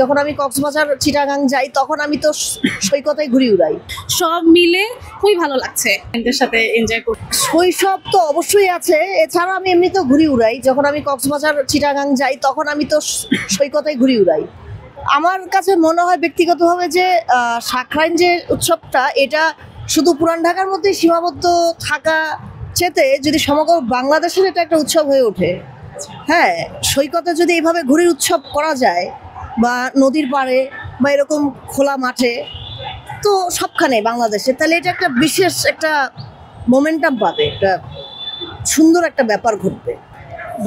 যখন আমি কক্সবাজার চিটাগাং যাই তখন আমি তো সৈকতে ঘুরে উড়াই। সব মিলে খুবই ভালো লাগছে, ফ্রেন্ডদের সাথে এনজয় করতে। শৈশব তো অবশ্যই আছে, এছাড়া আমি এমনিতেও ঘুরে উড়াই। যখন আমি কক্সবাজার চিটাগাং যাই তখন আমি তো সৈকতে ঘুরে উড়াই। আমার কাছে মনে হয় ব্যক্তিগতভাবে যে সাঁকরাইল যে উৎসবটা, এটা শুধু পুরান ঢাকার মধ্যেই সীমাবদ্ধ থাকা চেতে যদি সমগ্র বাংলাদেশের এটা একটা উৎসব হয়ে ওঠে। হ্যাঁ, সৈকতে যদি এইভাবে ঘুড়ির উৎসব করা যায় বা নদীর পাড়ে বা এরকম খোলা মাঠে, তো সবখানে বাংলাদেশে, তাহলে এটা একটা বিশেষ একটা মোমেন্টাম পাবে, একটা সুন্দর একটা ব্যাপার ঘটবে।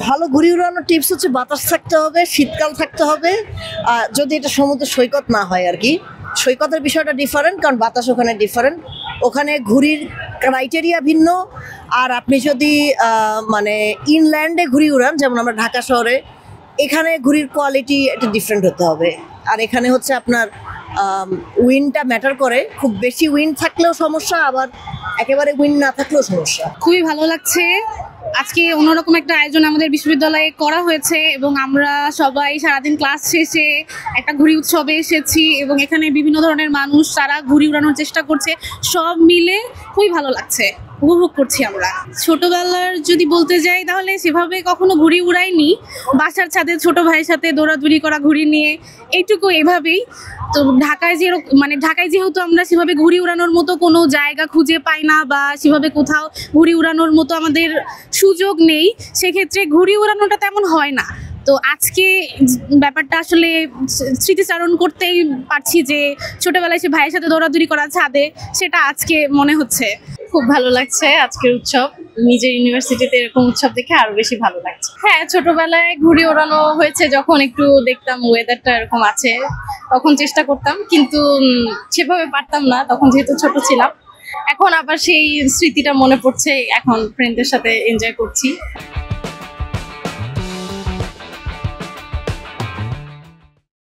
ভালো ঘুড়ি উড়ানোর টিপস হচ্ছে বাতাস থাকতে হবে, শীতকাল থাকতে হবে, যদি এটা সমুদ্র সৈকত না হয় আর কি। সৈকতের বিষয়টা ডিফারেন্ট, কারণ বাতাস ওখানে ডিফারেন্ট, ওখানে ঘুড়ির ক্রাইটেরিয়া ভিন্ন। আর আপনি যদি মানে ইনল্যান্ডে ঘুড়ি উড়ান, যেমন আমরা ঢাকা শহরে, এখানে ঘুড়ির কোয়ালিটি একটা ডিফারেন্ট হতে হবে। আর এখানে হচ্ছে আপনার উইন্ডটা ম্যাটার করে, খুব বেশি উইন্ড থাকলেও সমস্যা, আবার একেবারে উইন্ড না থাকলেও সমস্যা। খুবই ভালো লাগছে, আজকে অন্যরকম একটা আয়োজন আমাদের বিশ্ববিদ্যালয়ে করা হয়েছে এবং আমরা সবাই সারাদিন ক্লাস শেষে একটা ঘুড়ি উৎসবে এসেছি এবং এখানে বিভিন্ন ধরনের মানুষ তারা ঘুড়ি উড়ানোর চেষ্টা করছে। সব মিলে খুবই ভালো লাগছে, উপভোগ করছি আমরা। ছোটবেলার যদি বলতে যাই তাহলে সেভাবে কখনো ঘুড়ি উড়াইনি, বাসার ছাদে ছোট ভাইয়ের সাথে দৌড়াদৌড়ি করা ঘুড়ি নিয়ে, এইটুকু এভাবেই। তো ঢাকায় ঢাকায় যেহেতু আমরা সেভাবে ঘুড়ি উড়ানোর মতো কোনো জায়গা খুঁজে পাই না বা সেভাবে কোথাও ঘুড়ি উড়ানোর মতো আমাদের সুযোগ নেই, সেক্ষেত্রে ঘুড়ি উড়ানোটা তেমন হয় না। তো আজকে ব্যাপারটা আসলে স্মৃতিচারণ করতেই পারছি যে ছোটবেলায় সে ভাইয়ের সাথে দৌড়াদৌড়ি করা ছাদে, সেটা আজকে মনে হচ্ছে। খুব ভালো লাগছে আজকের উৎসব, নিজের ইউনিভার্সিটিতে এরকম উৎসব দেখে আরো বেশি ভালো লাগছে। হ্যাঁ, ছোটবেলায় ঘুড়ি ওড়ানো হয়েছে, যখন একটু দেখতাম ওয়েদারটা এরকম আছে তখন চেষ্টা করতাম, কিন্তু সেভাবে পারতাম না তখন যেহেতু ছোট ছিলাম। এখন আবার সেই স্মৃতিটা মনে পড়ছে, এখন ফ্রেন্ডদের সাথে এনজয় করছি।